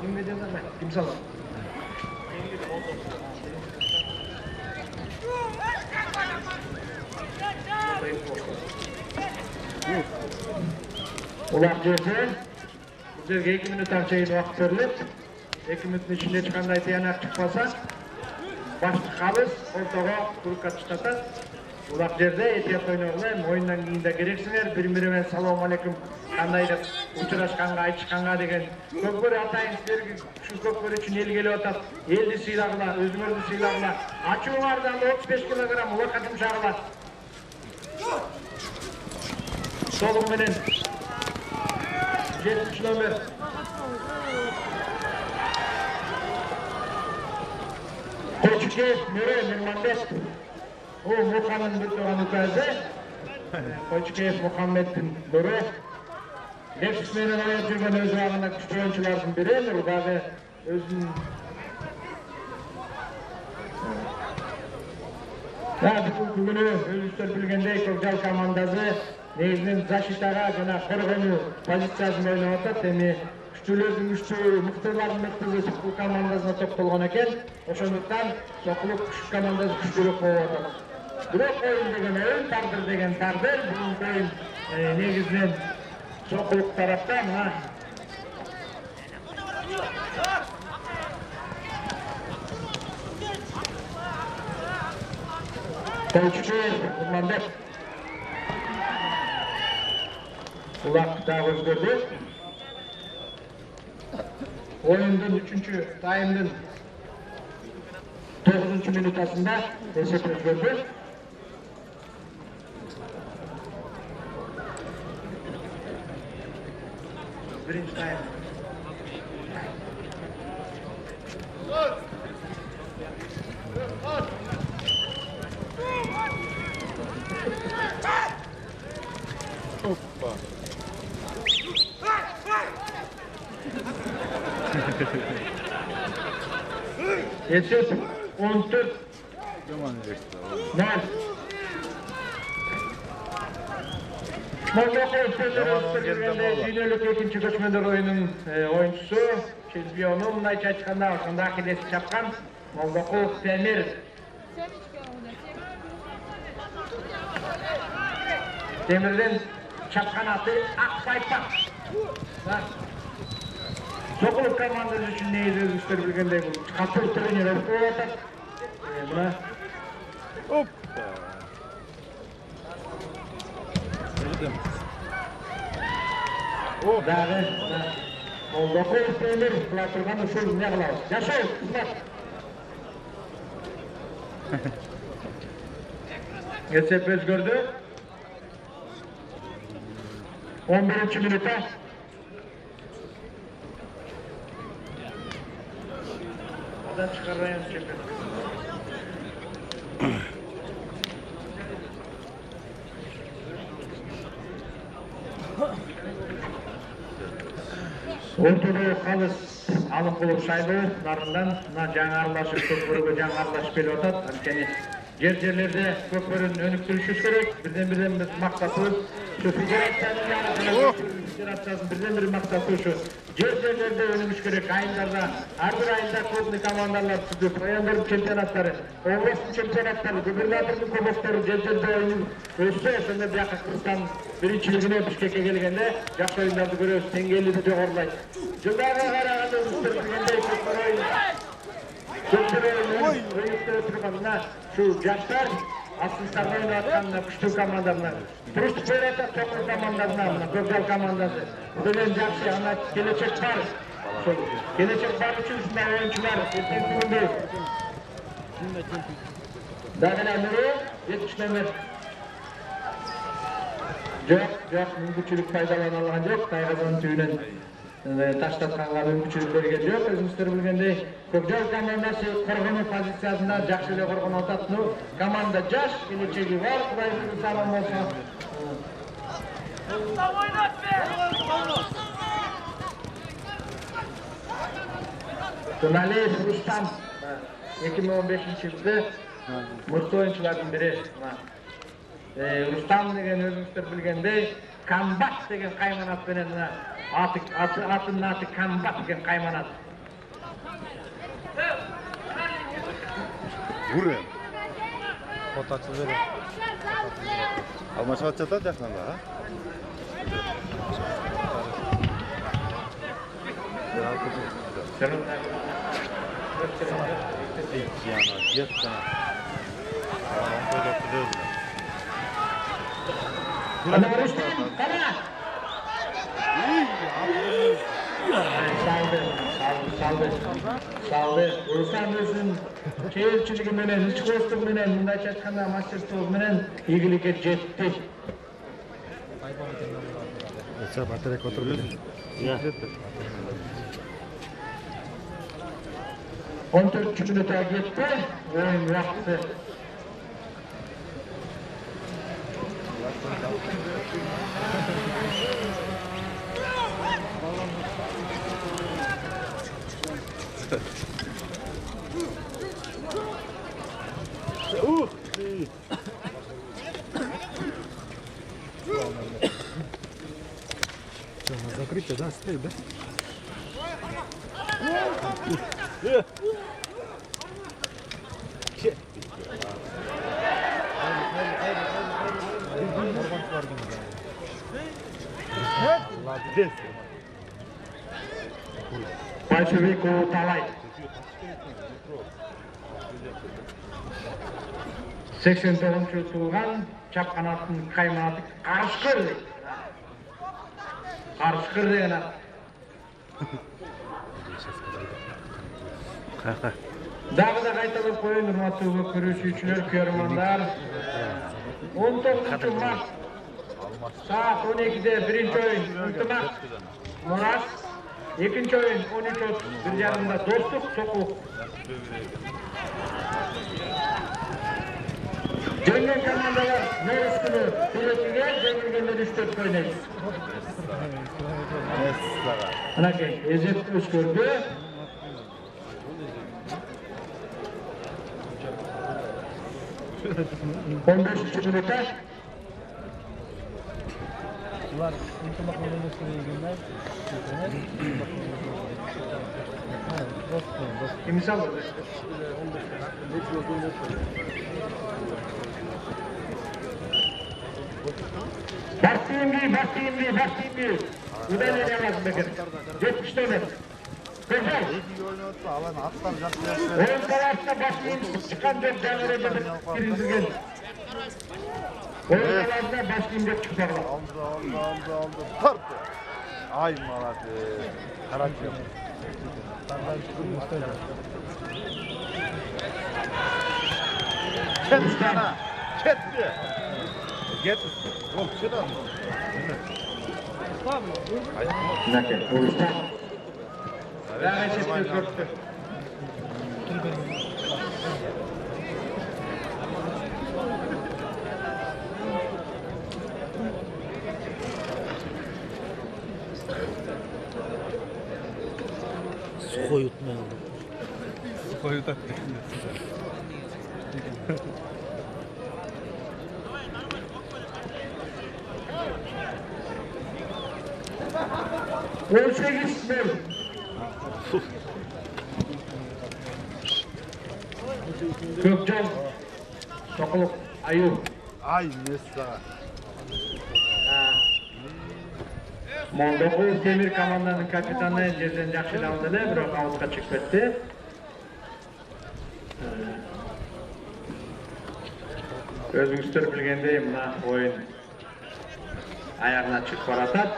Kim veriyorlar ben? Kim sallar? Ulan Cezir. Bizlerge 2 minuttan çeyin vakit verilip, 2 minutun içinde çıkanday tiyanak çıkmasa, başlı kalız, ortağa kurukka çıkartır. Ulak жерде etiyat oynayalım, oyundan кейін de gereksіңер, bir-бірімен салам алейкум, қандай деп ұшырашқанға, айтышқанға деген. Көкбөрі атайын сіздерге, şu көкбөрі үшін ел келіп атады, елді сыйлағыла, өзіңерді сыйлағыла, ачуыңардан 35 килограмм уақытым жағыла. Солығыменен 7. номер. Koçukev Nure Nurmanbek. O Muhammed Mustafa Nukazı. Koçukev Muhammed'in Nure. Lefsmen'in oyun жүрген өз уағында күшті ойыншылардың бірі. Нұрдағы өзінің... Бүгіні өзістер білгендей Көкжал командасы негізінен защитаға жана қорғану позициясын ойнап атат. Эми күчтүүлөрдүн күчтүү, мыктылардын мыктысы бұл командасына топтолгон экен. Ошондуктан Сокулук командасы күчтүүрөөк болуп атат. Бирок ойын деген ойын, тагдыр деген тагдыр. Бүгүнкү ойын негизинен Сокулук тарапта мына Koçuке Нурманбек. Улак дагы өзгөрдү. Oyundun 3. tayımdın 9. minutasında esep özgürdü. Birinci tayım. Hoppa. Esep 14 0. Moldova Dünyalıq ikinci köçmender oyunun oyuncusu, çempionu, mınayça açıkanda alsında akidesi çapkan Moldova Temir. Demir'den çapkan atı Akbaypak. Sokuluk komandası için neyiz özgüçleri bilgende bu. Katıl trener olup oyatak. Buna. Hop. Dağı. Moldova Temir. Kula turgan usul ne kılar? Yaşay. Kızlar. Esep özgürdü. 11. minüte. Adam çıkarmayan çeper. Ortada kalız alıp bulup saydı. Narından жаңа arlaşıp köpürüge жаңа arlaşıp geliyor otat. Жерlerde köpürün önüktürüşüz gerek. Birden biz maksatımız şu federasyonun yarısını birden bir maksatı şu. Жерlerde önümüz gerek. Ayınlarda, her bir ayında köpünü komandalar tutup, oyanların çempionatları, oblastın çempionatları, gubernatörün kubokları, жерlerde oyunu ölse, sonra bir yakın Kırgızstan birinciligine Bişkek'e gelgende, yakın oyunlarda görüyoruz, tengelliğini de horlaydı. Жылдарға қарағанда өстірілгендей көпір ойын. Көпір ойынын ойынып тұрғанына шу жастар Асылстарда ойнатқанына күшті командарына дұрыстық береді тоқыл командарына мына Көкжал командасы. Бұдан жақсы ана келешек бар. Сол келешек бар үшін мына ойыншылар ертең күнде. Дағына нұры 70 номер. Жоқ, мүмкіншілік пайдалана алған жоқ. Тайғазан түйінен таштатқанға мүмкіншілік берген жоқ. Өзіңіздер білгендей, Көкжал командасы қорғану позициясында жақсы эле қорған ататын. Команда жаш, келечеги бар, Құдай бұйырса аман болса. Туналиев Рустам 2015-жылы мықты ойыншылардың бірі. Рустам деген өзіңіздер білгендей, Камбат деген қайманат бенен атының аты Камбат деген қайманат. Бурен. Фотосы бере. Алмашып жатат жақында, а? Ana Rüstem, kana! Saldı. Rüstem özün keyifçiligi menen, içkoşluk menen, mındayça aytkanda мастерствосы menen ийгиликке жетти. Sen batarya oturup. Ya. 14 minutga ketdi. Oyun vaqti. Закрытие, да, стоит, да? Большевик Талай. 89-жыл туылған, чапқанаттың қайманаты Қарышқыр дейді. Қарышқыр деген ат. Дағы да қайталап қойын, ұрматты көрісушілер, көрермандар. 19 март saat 12'de birinci oyun Ültümak Murat, ikinci oyun 13.30 bir yarımda Dostluk Sokuk. Cengen komandalar Norris günü biletiyle Cengen'de 3-4 oynayız. Anakey, Ezet Özgür'dü. 15 minutda. Ular ынтымақ менен келгенде Misal Bastiyimli. Udan oynayamazsın Bekir. 70 dönem. Güzel. Alan atlar жақсы Oyun kalasında Bastiyimli çıkan dört canlıya girildirgen. Oyun kalasında Bastiyimli çıkarlar. aldı. Tarp. Ay malati. Karatıyor. Ruslan. Ketdi. Get. Gol çıdı. Nakil. Ruslan. Daha çekti köktü. Сухой утmayalım. Koyutak. Ölçe gitsin. Kökcan. Sokuluk. Ayub. Ay Nessa. Moldova Temir komandanın kapitanı жерден жақсы алды, бирок аутқа чыгып кетти. Өзүңүздөр билгендей, мына оюн аягына чыгып баратат.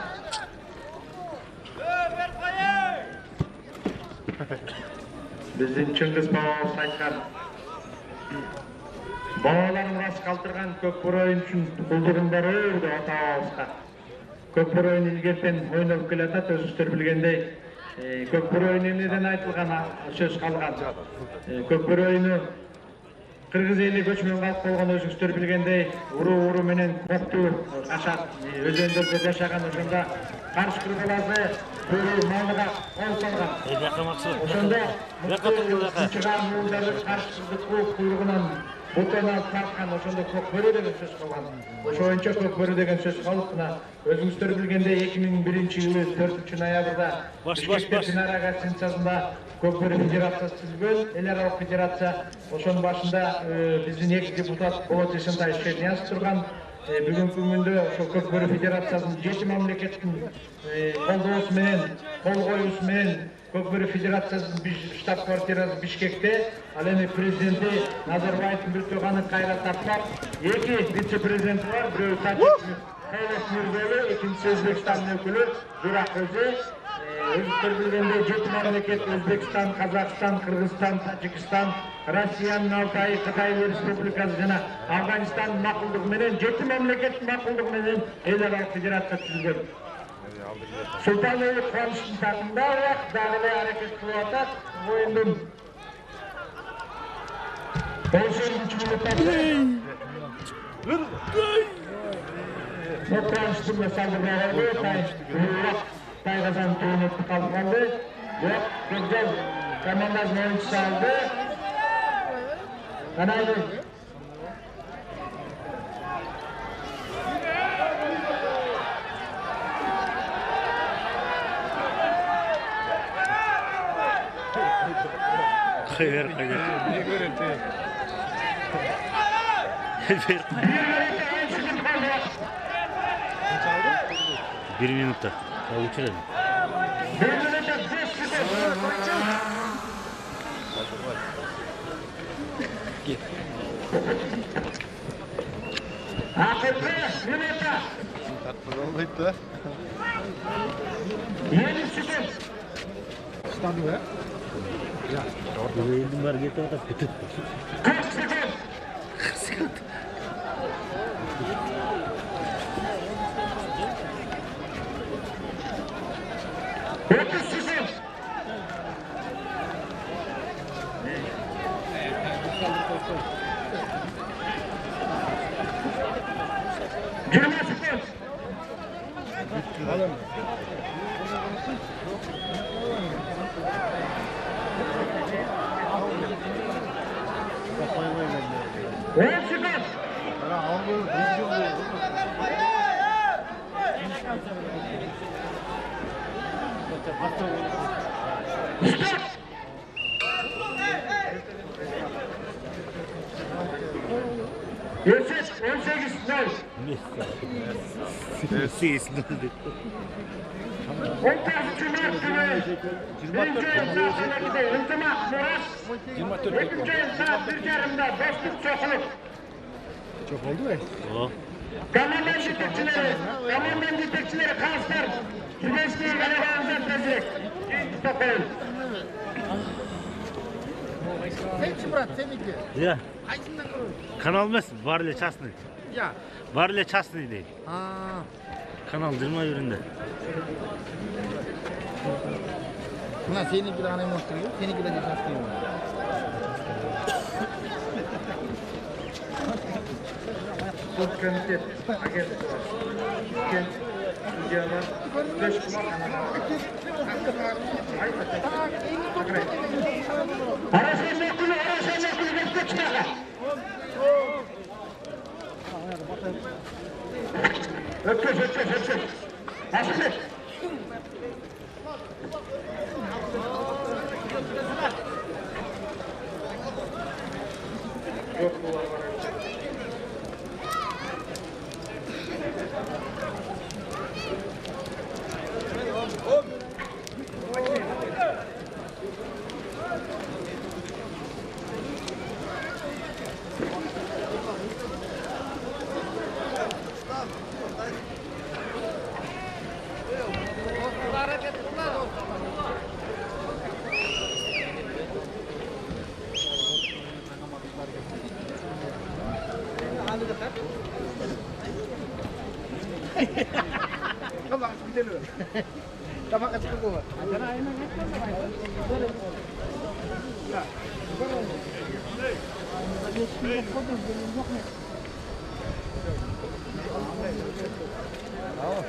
Биздин Чыңгыз бабабыз айткан бабаларым рас калтырган көкбөр оюн үчүн кулдугум бар деп атабызга. Көкбөр ойыны илгертен ойноп келатат, өзүңүздөр билгендей, көкбөр ойыны эмнеден айтылган сөз калган. Көкбөр ойыны кыргыз эли көчмөн калып болгон, өзүңүздөр билгендей, уруу менен кокту кашат өзөндөрдө жашаган, ошондо карш кыргыларды көрүү малыга ол салган. Ошондо чыган муулдарды карш кырдыкку куйругунан бутона тарткан, ошондо көкбөрү деген сөз калган. Ошоюнча көкбөрү деген сөз калып, мына өзүңүздөр билгендей 2001-жылы 4-ноябрда Бишкекте Динарага Синцасында көкбөрү федерациясы түзүлгөн, эл аралык федерация. Ошонун башында биздин 2 депутат Болот Эшентаев Шерниязов турган. Бүгүнкү күндө ошол көкбөрү федерациясынын 7 мамлекеттин колдоосу менен, кол коюусу менен Көкбөрү федерациясынын штаб-квартирасы Бишкекте, ал эми президенти Назарбаевдин бир тууганы Кайрат Аппак, 2 вице-президенти бар, бирөө Тажик Кайлас Мирзоеву, экинчиси Өзбекстандын өкүлү Журак өзү. Өзүңүздөр билгендей 7 мамлекет Өзбекстан, Казакстан, Кыргызстан, Тажикстан, Россиянын Алтайы, Кытай Республикасы жана Афганистандын макулдугу менен 7 мамлекеттин макулдугу менен эл аралык федерация түзүлгөн. Султанбек Кубаныштын сапында дагы эле аракет кылып атат. Оюндун 90-мүнөттө Кубаныштын салдырбагы Тайгазан төөнөтүп калганды. Бирок Көкжол командасынын оюнчусу алды. Каналы Hayır. Bir minutta. Uçuralım. Olmaydı. Standı ya. Elim var getir da bütün. 40 sekund. 40 sekund. Alın. Ölçek 18 nol. 8 oldu. 19 Mart günü birinci oyun saat 12'de İntimak Murat, ikinci oyun saat 1:30'da Dostluk Çokuluk. Çok oldu mu? O. Kamandan yetekçileri Karslar, Sübeyski'ye galiba özetlecek. Stockholm. Ya. Kanal mı? Varle Çasны. Ya. Varle Çasны değil. Kanal 20 üründe. Buna seninki de anayım oturuyor, seninki de cesaretleniyor. Sport komitet agentlik var. Kent, Türkiye'den 5 kumak Araştırma kulü bekle. Öpüş. Aşkı. Yok bu var. Tamam, gidelim. Tamam, açık olma. Tamam.